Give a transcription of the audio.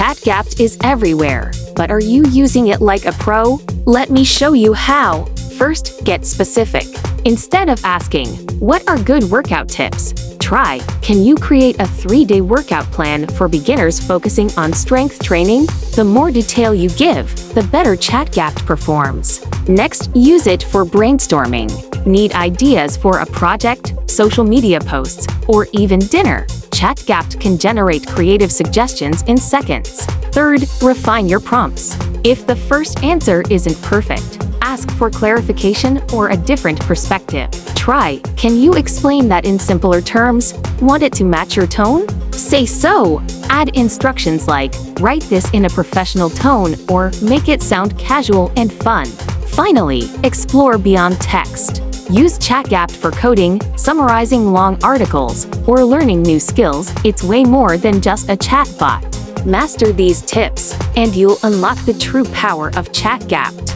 ChatGPT is everywhere, but are you using it like a pro? Let me show you how. First, get specific. Instead of asking, "What are good workout tips?" try, "Can you create a 3-day workout plan for beginners focusing on strength training?" The more detail you give, the better ChatGPT performs. Next, use it for brainstorming. Need ideas for a project, social media posts, or even dinner? ChatGPT can generate creative suggestions in seconds. Third, refine your prompts. If the first answer isn't perfect, ask for clarification or a different perspective. Try, "Can you explain that in simpler terms? Want it to match your tone?" Say so. Add instructions like, "Write this in a professional tone," or "Make it sound casual and fun." Finally, explore beyond text. Use ChatGPT for coding, summarizing long articles, or learning new skills. It's way more than just a chatbot. Master these tips, and you'll unlock the true power of ChatGPT.